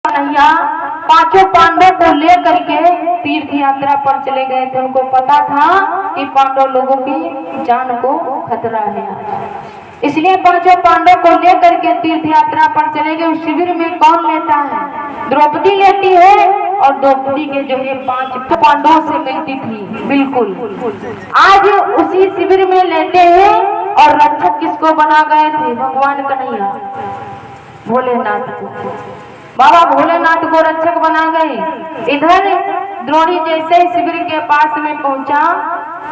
कन्हैया पांचों पांडवों को लेकर के तीर्थ यात्रा पर चले गए थे। उनको पता था कि पांडव लोगों की जान को खतरा है, इसलिए पांचों पांडव को लेकर के तीर्थ यात्रा पर चले गए। उस शिविर में कौन लेता है? द्रौपदी लेती है, और द्रौपदी के जो है 5 पांडवों से मिलती थी। बिल्कुल आज उसी शिविर में लेते हैं, और रक्षक किसको बना गए थे? भगवान कन्हैया भोलेनाथ को, बाबा भोलेनाथ को रक्षक बना गए। इधर द्रोणी जैसे ही शिविर के पास में पहुंचा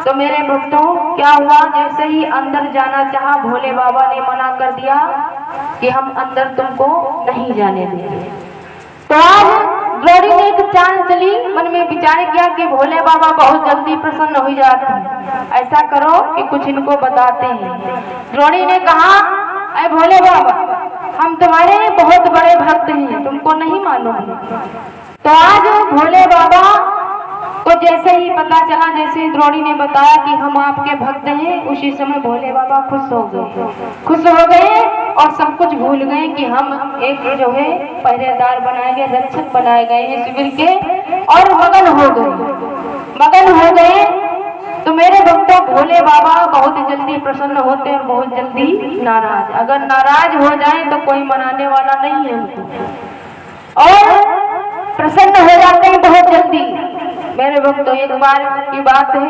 तो मेरे भक्तों क्या हुआ? जैसे ही अंदर जाना चाहा, भोले बाबा ने मना कर दिया कि हम अंदर तुमको नहीं जाने देंगे। तो आज द्रोणी ने एक चाल चली, मन में विचार किया कि भोले बाबा बहुत जल्दी प्रसन्न हो जाते हैं, ऐसा करो कि कुछ इनको बताते हैं। द्रोणी ने कहा, अरे भोले बाबा, हम तुम्हारे बहुत बड़े भक्त हैं, तुमको नहीं मालूम है? तो आज भोले बाबा को जैसे ही पता चला, जैसे ही द्रोणी ने बताया कि हम आपके भक्त हैं, उसी समय भोले बाबा खुश हो गए और सब कुछ भूल गए कि हम एक जो है पहरेदार बनाए गए, रक्षक बनाए गए हैं शिविर के, और मगन हो गए। तो मेरे भक्तों, भोले बाबा बहुत जल्दी प्रसन्न होते हैं और बहुत जल्दी नाराज। अगर नाराज हो जाए तो कोई मनाने वाला नहीं है उनको, और प्रसन्न हो जाते हैं बहुत जल्दी। मेरे भक्तों, एक बार की बात है,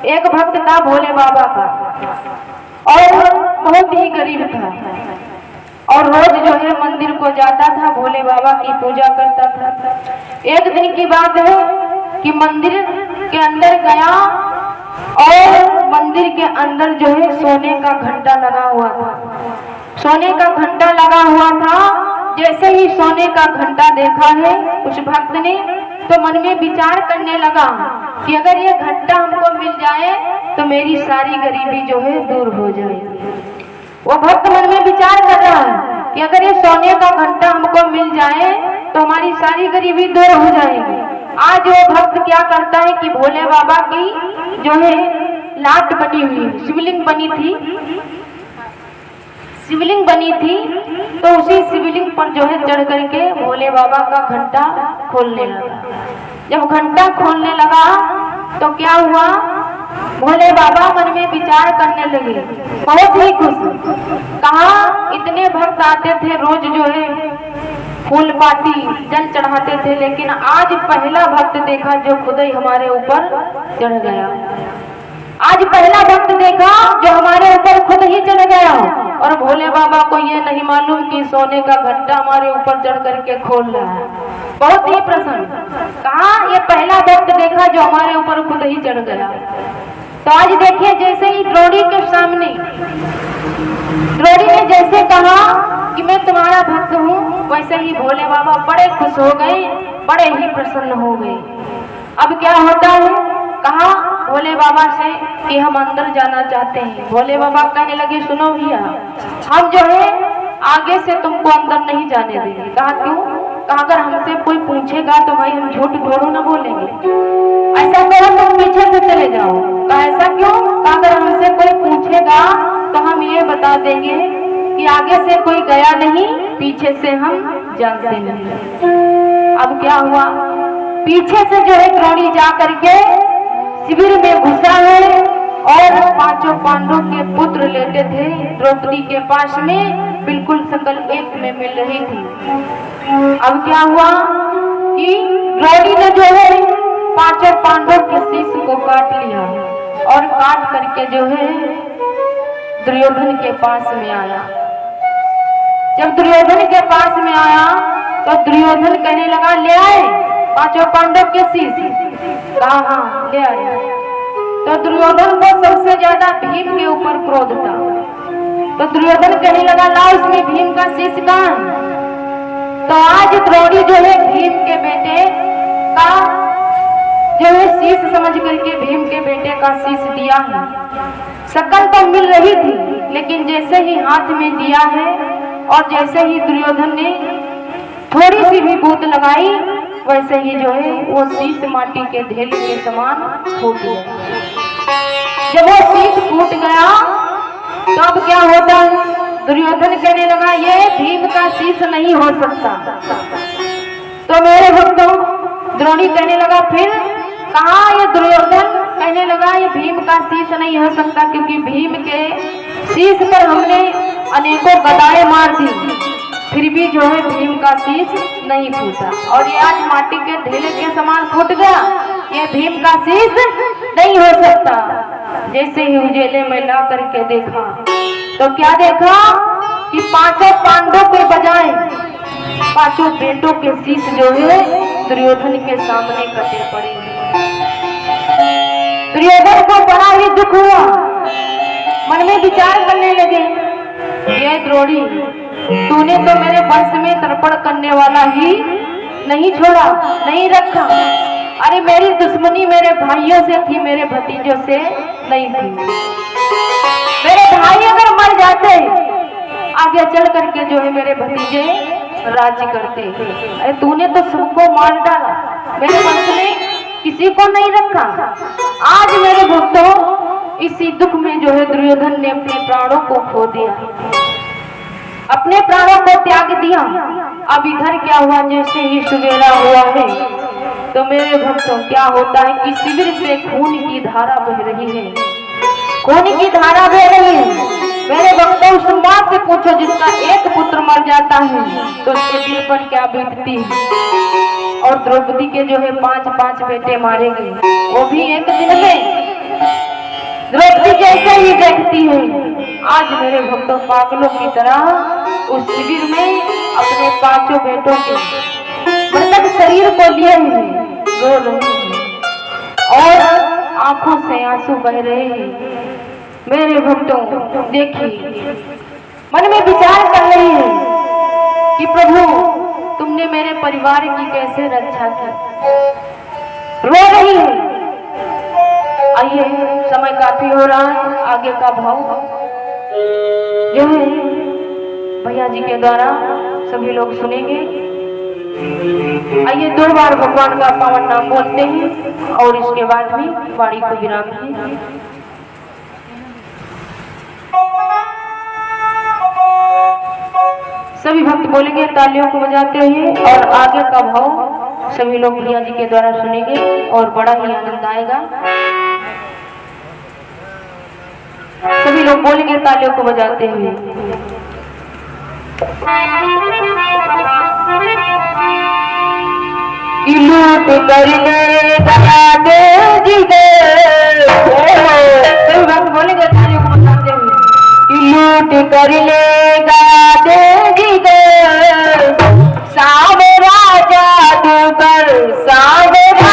एक भक्त था भोले बाबा का, और बहुत ही गरीब था, और रोज जो है मंदिर को जाता था, भोले बाबा की पूजा करता था। एक दिन की बात है कि मंदिर के अंदर गया, और मंदिर के अंदर जो है सोने का घंटा लगा हुआ था। जैसे ही सोने का घंटा देखा है उस भक्त ने, तो मन में विचार करने लगा कि अगर ये घंटा हमको मिल जाए तो मेरी सारी गरीबी जो है दूर हो जाएगी। वो भक्त मन में विचार कर रहा है कि अगर ये सोने का घंटा हमको मिल जाए तो हमारी सारी गरीबी दूर हो जाएगी। आज वो भक्त क्या करता है कि भोले बाबा की जो है लाट बनी हुई, शिवलिंग बनी थी, तो उसी शिवलिंग पर जो है चढ़ करके भोले बाबा का घंटा खोलने लगा। जब घंटा खोलने लगा तो क्या हुआ? भोले बाबा मन में विचार करने लगे, बहुत ही खुश। कहा इतने भक्त आते थे, रोज जो है फूल पाती जल चढ़ाते थे, लेकिन आज पहला भक्त देखा जो खुद ही हमारे ऊपर चढ़ गया। आज पहला भक्त देखा जो हमारे ऊपर खुद ही चढ़ गया, और भोले बाबा को ये नहीं मालूम कि सोने का घंटा हमारे ऊपर चढ़ करके खोल रहा है। बहुत ही प्रसन्न। कहा ये पहला भक्त देखा जो हमारे ऊपर खुद ही चढ़ गया। तो आज देखिए, जैसे ही द्रोणी के सामने द्रोणी ने जैसे कहा कि मैं तुम्हारा भक्त हूँ, वैसे ही भोले बाबा बड़े खुश हो गए, बड़े ही प्रसन्न हो गए। अब क्या होता है? कहा भोले बाबा से कि हम अंदर जाना चाहते हैं। भोले बाबा कहने लगे, सुनो भैया, हम जो है आगे से तुमको अंदर नहीं जाने देंगे। कहा क्यों? कहा अगर हमसे कोई पूछेगा तो भाई हम झूठ थोड़ा ना बोलेंगे, ऐसा करो तुम पीछे से चले जाओ। कहा ऐसा क्यों? कहा अगर हमसे कोई पूछेगा तो हम ये बता देंगे कि आगे से कोई गया नहीं, पीछे से हम जानते नहीं। अब क्या हुआ? पीछे से जो है द्रोणी जा करके शिविर में घुसा है, और पांचों पांडवों के पुत्र लेटे थे द्रौपदी के पास में, बिल्कुल शकल एक में मिल रही थी। अब क्या हुआ कि द्रौणी ने जो है पांचों पांडवों के शीश को काट लिया, और काट करके जो है दुर्योधन के पास में आया। जब दुर्योधन के पास में आया तो दुर्योधन कहने लगा, ले आए पांचों पांडव के शीश? कहा हाँ ले आए। तो दुर्योधन को सबसे ज्यादा भीम के ऊपर क्रोध था, तो दुर्योधन कहने लगा, ला इसमें भीम का शीश कहाँ है? तो आज द्रोणी जो है भीम के बेटे का जो है शीश समझ करके भीम के बेटे का शीश दिया है। शकल तो मिल रही थी, लेकिन जैसे ही हाथ में दिया है और जैसे ही दुर्योधन ने थोड़ी सी भी बूंद लगाई, वैसे ही जो है वो शीश माटी के ढेल के समान फूट गया। जब वो शीश फूट गया तो अब क्या होता है? दुर्योधन कहने लगा, ये भीम का शीश नहीं हो सकता, तो मेरे भक्तों द्रोणी कहने लगा, फिर कहा ये दुर्योधन कहने लगा ये भीम का शीश नहीं हो सकता, क्योंकि भीम के शीश पर हमने अनेकों गदाएं मार दी, फिर भी जो है भीम का शीश नहीं फूटा, और ये आज माटी के ढेले के समान फूट गया, ये भीम का शीश नहीं हो सकता। जैसे ही उजेले में ला करके देखा तो क्या देखा कि पांचों पांडवों के बजाय पांचों बेटों के शीश जो है दुर्योधन के सामने कटे पड़े। दुर्योधन को बड़ा ही दुख हुआ, मन में विचार करने लगे, ये द्रोणी तूने तो मेरे वंश में तर्पण करने वाला ही नहीं छोड़ा, नहीं रखा। अरे मेरी दुश्मनी मेरे भाइयों से थी, मेरे भतीजों से नहीं थी। मेरे भाई अगर मर जाते आगे चल करके जो है मेरे भतीजे राज्य करते। अरे तूने तो सबको मार डाला, मेरे वंश में किसी को नहीं रखा। आज मेरे भक्तों इसी दुख में जो है दुर्योधन ने अपने प्राणों को खो दिया, अपने प्राणों को त्याग दिया। अब इधर क्या हुआ, जैसे ही सवेरा हुआ है तो मेरे भक्तों क्या होता है कि शिविर से खून की धारा बह रही है, खून की धारा बह रही है। मेरे भक्तों उस माँ से पूछो जिसका एक पुत्र मर जाता है तो उसके दिल पर क्या बीतती है। और द्रौपदी के जो है 5-5 बेटे मारे गए, वो भी एक दिन में द्रौपदी जैसे ही देखती है। आज मेरे भक्तों पागलों की तरह उस शिविर में अपने 5 बेटों के मृतक शरीर को लिए हुए रो रही है और आंखों से आंसू बह रहे हैं। मेरे भक्तों देखिए, मन में विचार कर रही है कि प्रभु तुमने मेरे परिवार की कैसे रक्षा की, रो रही है। आइए, समय काफी हो रहा है, आगे का भाव जो है भैया जी के द्वारा सभी लोग सुनेंगे। आइए 2 बार भगवान का पावन नाम बोलते हैं और इसके बाद भी वाणी को विराम है। सभी भक्त बोलेंगे तालियों को बजाते हुए और आगे का भाव सभी लोग भैया जी के द्वारा सुनेंगे और बड़ा ही आनंद आएगा। सभी लोग बोलेंगे तालियों को बजाते हुए। लूट कर लेगा जी दे, सभी भक्त बोलेंगे तालियों को बजाते हुए। लूट कर लेगा जी दे, सावरा जादूगर सावरा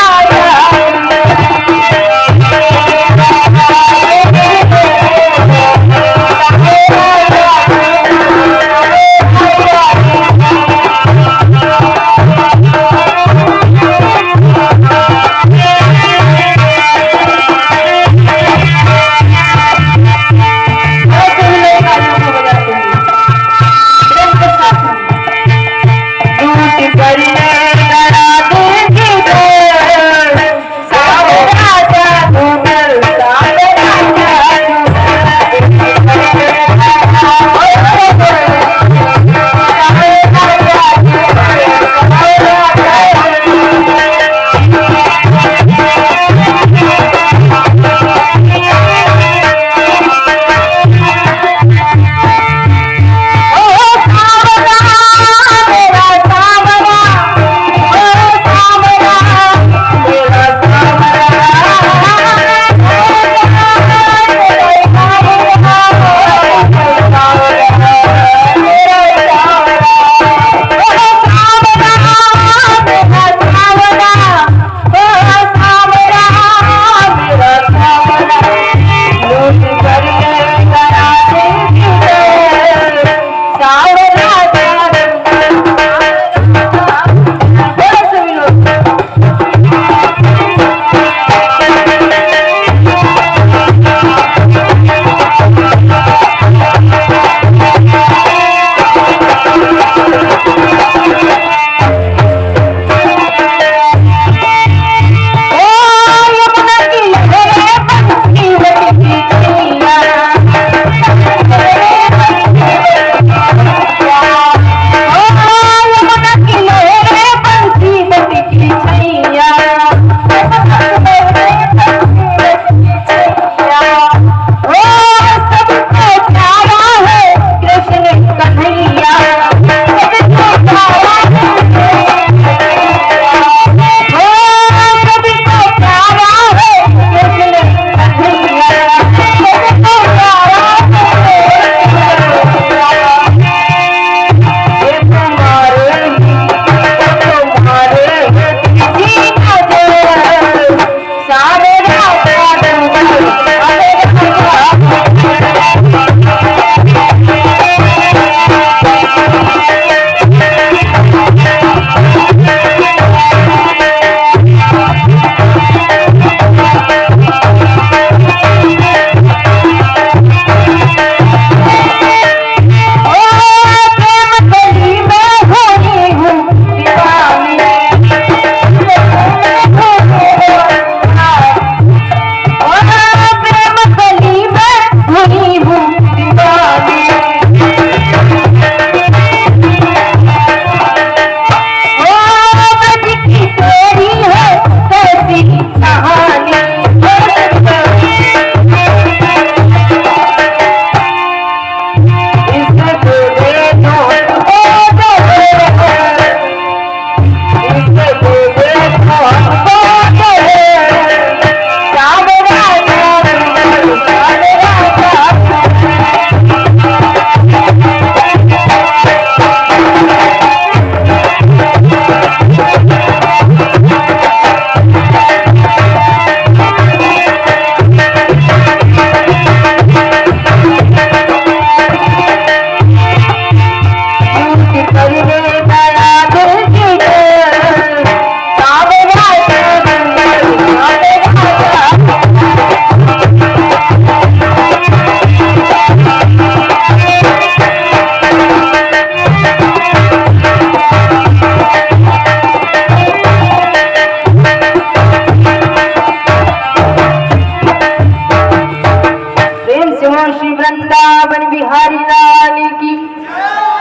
वृंदावन बिहारी लाल की,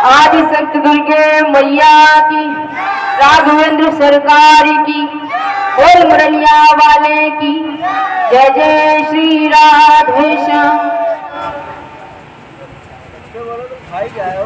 आदि शक्ति दुर्गे मैया की, राघवेंद्र सरकार की, बोल मुरलिया वाले की, जय जय श्री राधे श्याम। भाई क्या है